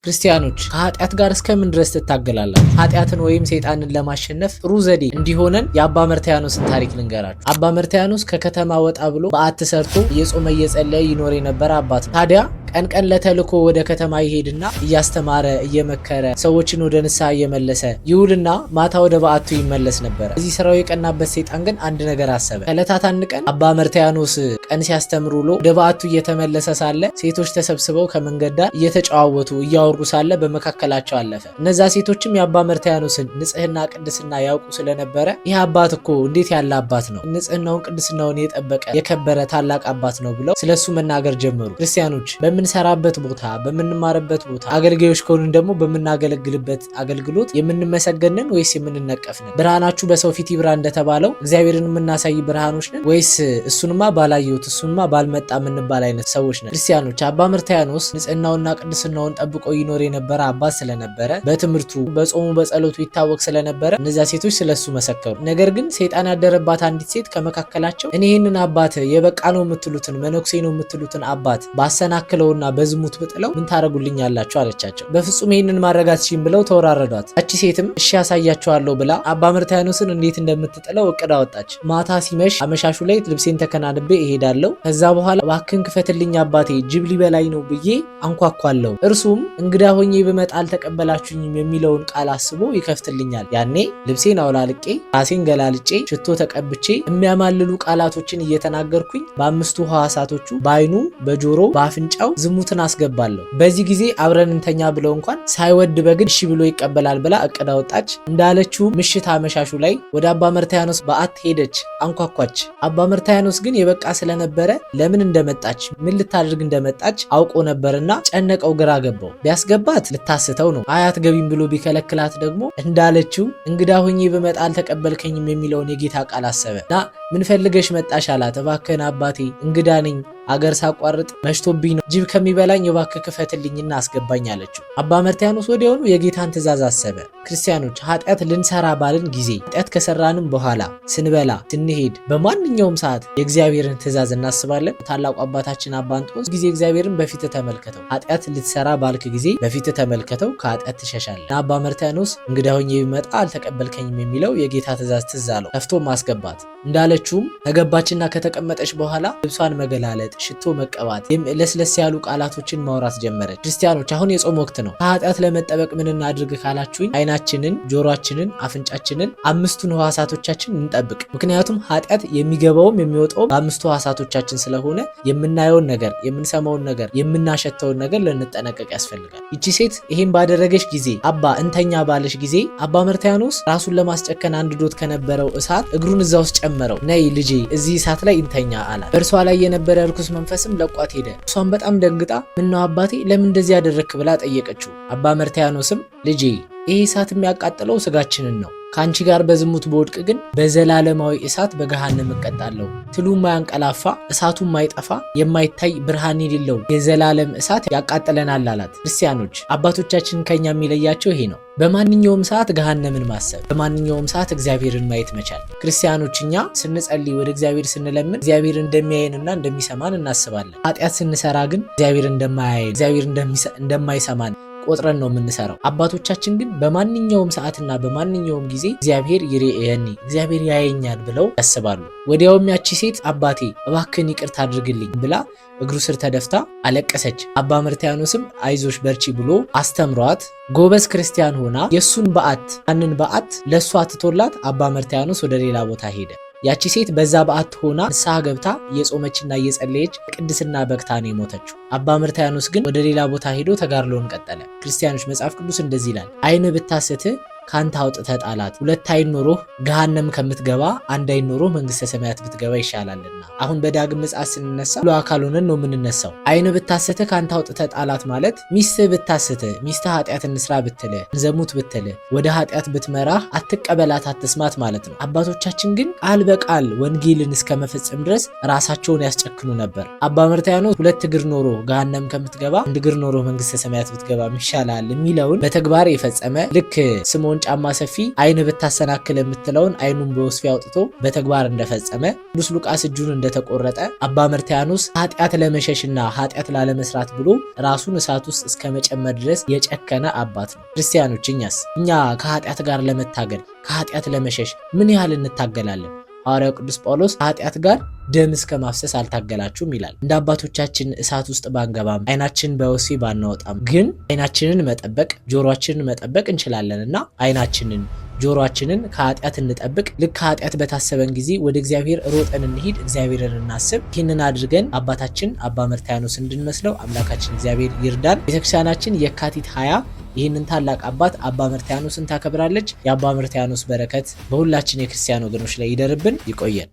ክርስቲያኖች ከኃጢአት ጋር እስከምን ድረስ ትታገላላችሁ? ኃጢአትን ወይም ሰይጣንን ለማሸነፍ ጥሩ ዘዴ እንዲሆነን የአባ መርትያኖስን ታሪክ ልንገራችሁ። አባ መርትያኖስ ከከተማ ወጣ ብሎ በዓት ሰርቶ እየጾመ እየጸለየ ይኖር የነበረ አባት ነው። ታዲያ ቀን ቀን ለተልኮ ወደ ከተማ ይሄድና እያስተማረ እየመከረ ሰዎችን ወደ ንስሐ እየመለሰ ይውልና ማታ ወደ በዓቱ ይመለስ ነበር። እዚህ ስራው የቀናበት ሰይጣን ግን አንድ ነገር አሰበ። ከዕለታት አንድ ቀን አባ መርትያኖስ ቀን ሲያስተምር ውሎ ወደ በዓቱ እየተመለሰ ሳለ ሴቶች ተሰብስበው ከመንገድ ዳር እየተጨዋወቱ እያወሩ ሳለ በመካከላቸው አለፈ። እነዛ ሴቶችም የአባ መርትያኖስን ንጽህና ቅድስና ያውቁ ስለነበረ ይህ አባት እኮ እንዴት ያለ አባት ነው፣ ንጽህናውን ቅድስናውን የጠበቀ የከበረ ታላቅ አባት ነው ብለው ስለሱ መናገር ጀመሩ። ክርስቲያኖች በምንሰራበት ቦታ በምንማርበት ቦታ አገልጋዮች ከሆንን ደግሞ በምናገለግልበት አገልግሎት የምንመሰገንን ወይስ የምንነቀፍንን? ብርሃናችሁ በሰው ፊት ይብራ እንደተባለው እግዚአብሔርን የምናሳይ ብርሃኖች ነን ወይስ እሱንማ ባላየሁት እሱንማ ባልመጣ የምንባል አይነት ሰዎች ነን? ክርስቲያኖች አባ መርትያኖስ ንጽህናውና ቅድስናውን ጠብቆ ይኖር የነበረ አባት ስለነበረ በትምህርቱ በጾሙ በጸሎቱ ይታወቅ ስለነበረ እነዚያ ሴቶች ስለሱ መሰከሩ። ነገር ግን ሰይጣን ያደረባት አንዲት ሴት ከመካከላቸው እኔ ይህንን አባት የበቃ ነው የምትሉትን መነኩሴ ነው የምትሉትን አባት ባሰናክለውና በዝሙት ብጥለው ምን ታረጉልኛላችሁ አለቻቸው። በፍጹም ይህንን ማድረግ አትችይም ብለው ተወራረዷት። እቺ ሴትም እሺ ያሳያቸዋለሁ ብላ አባ መርትያኖስን እንዴት እንደምትጥለው እቅድ አወጣች። ማታ ሲመሽ አመሻሹ ላይ ልብሴን ተከናንቤ እሄዳለሁ፣ ከዛ በኋላ እባክህን ክፈትልኝ አባቴ ጅብ ሊበላኝ ነው ብዬ አንኳኳለሁ፣ እርሱም እንግዳ ሆኜ ብመጣ አልተቀበላችሁኝም የሚለውን ቃል አስቦ ይከፍትልኛል። ያኔ ልብሴን አውላልቄ ራሴን ገላልጬ ሽቶ ተቀብቼ የሚያማልሉ ቃላቶችን እየተናገርኩኝ በአምስቱ ሕዋሳቶቹ በአይኑ በጆሮ በአፍንጫው ዝሙትን አስገባለሁ። በዚህ ጊዜ አብረን እንተኛ ብለው እንኳን ሳይወድ በግድ እሺ ብሎ ይቀበላል ብላ እቅድ አወጣች። እንዳለችው ምሽት አመሻሹ ላይ ወደ አባ መርትያኖስ በዓት ሄደች፣ አንኳኳች። አባ መርትያኖስ ግን የበቃ ስለነበረ ለምን እንደመጣች ምን ልታደርግ እንደመጣች አውቆ ነበርና ጨነቀው፣ ግራ ገባው። ቢያስገባት ልታስተው ነው፣ አያት ገቢም ብሎ ቢከለክላት ደግሞ እንዳለችው እንግዳ ሆኜ በመጣ አልተቀበልከኝም የሚለውን የጌታ ቃል አሰበና ምን ፈልገሽ መጣሽ አላት። እባክህን አባቴ እንግዳ ነኝ፣ አገር ሳቋርጥ መሽቶብኝ ነው፣ ጅብ ከሚበላኝ እባክህ ክፈትልኝና አስገባኝ አለችው። አባ መርትያኖስ ወዲያውኑ የጌታን ትእዛዝ አሰበ። ክርስቲያኖች ኃጢአት ልንሰራ ባልን ጊዜ ኃጢአት ከሰራንም በኋላ ስንበላ ስንሄድ በማንኛውም ሰዓት የእግዚአብሔርን ትእዛዝ እናስባለን። ታላቁ አባታችን አባ እንጦንስ ጊዜ እግዚአብሔርን በፊት ተመልከተው፣ ኃጢአት ልትሰራ ባልክ ጊዜ በፊት ተመልከተው ከኃጢአት ትሸሻለህ። አባ መርትያኖስ እንግዳ ሆኜ ቢመጣ አልተቀበልከኝም የሚለው የጌታ ትእዛዝ ትዝ አለው። ከፍቶ ማስገባት እንዳለችውም ተገባችና ከተቀመጠች በኋላ ልብሷን መገላለጥ፣ ሽቶ መቀባት፣ ለስለስ ያሉ ቃላቶችን ማውራት ጀመረች። ክርስቲያኖች አሁን የጾም ወቅት ነው። ከኃጢአት ለመጠበቅ ምን እናድርግ ካላችሁኝ አይናችንን፣ ጆሮአችንን፣ አፍንጫችንን አምስቱን ሕዋሳቶቻችን እንጠብቅ። ምክንያቱም ኃጢአት የሚገባውም የሚወጣውም በአምስቱ ሕዋሳቶቻችን ስለሆነ የምናየውን ነገር፣ የምንሰማውን ነገር፣ የምናሸተውን ነገር ልንጠነቀቅ ያስፈልጋል። ይቺ ሴት ይሄን ባደረገች ጊዜ አባ እንተኛ ባለች ጊዜ አባ መርትያኖስ ራሱን ለማስጨከን አንድዶት ከነበረው እሳት እግሩን እዛ ውስጥ ጨመረው። ነይ ልጄ እዚህ እሳት ላይ እንተኛ አላት። በእርሷ ላይ የነበረ ርኩስ መንፈስም ለቋት ሄደ። እሷም በጣም ደንግጣ ምነው አባቴ ለምን እንደዚህ ያደረክ ብላ ጠየቀችው። አባ መርትያኖስም ልጄ ይህ እሳት የሚያቃጥለው ስጋችንን ነው፣ ከአንቺ ጋር በዝሙት በወድቅ ግን በዘላለማዊ እሳት በገሃነም እቀጣለሁ። ትሉ ማያንቀላፋ እሳቱ ማይጠፋ የማይታይ ብርሃን የሌለው የዘላለም እሳት ያቃጥለናል አላት። ክርስቲያኖች አባቶቻችን ከኛ የሚለያቸው ይሄ ነው። በማንኛውም ሰዓት ገሃነምን ማሰብ፣ በማንኛውም ሰዓት እግዚአብሔርን ማየት መቻል። ክርስቲያኖች እኛ ስንጸልይ ወደ እግዚአብሔር ስንለምን እግዚአብሔር እንደሚያየንና እንደሚሰማን እናስባለን። ኃጢአት ስንሰራ ግን እግዚአብሔር እንደማያየን እግዚአብሔር እንደማይሰማን ቆጥረን ነው የምንሰራው። አባቶቻችን ግን በማንኛውም ሰዓትና በማንኛውም ጊዜ እግዚአብሔር ይሬየኒ እግዚአብሔር ያየኛል ብለው ያስባሉ። ወዲያውም ያቺ ሴት አባቴ እባክህን ይቅርታ አድርግልኝ ብላ እግሩ ስር ተደፍታ አለቀሰች። አባ መርትያኖስም አይዞሽ በርቺ ብሎ አስተምሯት ጎበዝ ክርስቲያን ሆና የሱን ያንን በዓት ለሷ ትቶላት አባ መርትያኖስ ወደ ሌላ ቦታ ሄደ። ያቺ ሴት በዛ በዓት ሆና ንስሐ ገብታ እየጾመችና እየጸለየች ቅድስና በግታ ነው የሞተችው። አባ መርትያኖስ ግን ወደ ሌላ ቦታ ሄዶ ተጋድሎውን ቀጠለ። ክርስቲያኖች መጽሐፍ ቅዱስ እንደዚህ ይላል፣ አይን ብታስትህ ካንተ አውጥተህ ጣላት፣ ሁለት አይን ኖሮህ ገሃነም ከምትገባ አንድ አይን ኖሮህ መንግስተ ሰማያት ብትገባ ይሻላልና። አሁን በዳግም ምጽአት ስንነሳ ሁሉ አካል ሆነን ነው የምንነሳው። አይን ብታስትህ ካንተ አውጥተህ ጣላት ማለት ሚስትህ ብታስትህ፣ ሚስትህ ኃጢአት እንስራ ብትልህ፣ ዘሙት ብትልህ፣ ወደ ኃጢአት ብትመራህ አትቀበላት፣ አትስማት ማለት ነው። አባቶቻችን ግን ቃል በቃል ወንጌልን እስከ መፈጸም ድረስ ራሳቸውን ያስጨክኑ ነበር። አባ መርትያኖስ ሁለት እግር ኖሮ ገሃነም ከምትገባ አንድ እግር ኖሮ መንግስተ ሰማያት ብትገባ ይሻላል የሚለውን በተግባር የፈጸመ ልክ ስምዖን የሰውን ጫማ ሰፊ አይን ብታሰናክል የምትለውን አይኑን በወስፊ አውጥቶ በተግባር እንደፈጸመ፣ ቅዱስ ሉቃስ እጁን እንደተቆረጠ፣ አባ መርትያኖስ ኃጢአት ለመሸሽና ኃጢአት ላለመስራት ብሎ ራሱን እሳት ውስጥ እስከ መጨመር ድረስ የጨከነ አባት ነው። ክርስቲያኖች እኛ ከኃጢአት ጋር ለመታገል ከኃጢአት ለመሸሽ ምን ያህል እንታገላለን? ሐዋርያው ቅዱስ ጳውሎስ ከኃጢአት ጋር ደም እስከ ማፍሰስ አልታገላችሁም ይላል። እንደ አባቶቻችን እሳት ውስጥ ባንገባም አይናችንን በወስፊ ባናወጣም ግን አይናችንን መጠበቅ ጆሮአችንን መጠበቅ እንችላለንና አይናችንን ጆሮአችንን ከኃጢአት እንጠብቅ። ልክ ኃጢአት በታሰበን ጊዜ ወደ እግዚአብሔር ሮጠን እንሂድ፣ እግዚአብሔርን እናስብ። ይህንን አድርገን አባታችን አባ መርትያኖስ እንድንመስለው አምላካችን እግዚአብሔር ይርዳን። ቤተክርስቲያናችን የካቲት 20 ይህንን ታላቅ አባት አባ መርትያኖስን ታከብራለች። የአባ መርትያኖስ በረከት በሁላችን የክርስቲያን ወገኖች ላይ ይደርብን፣ ይቆየን።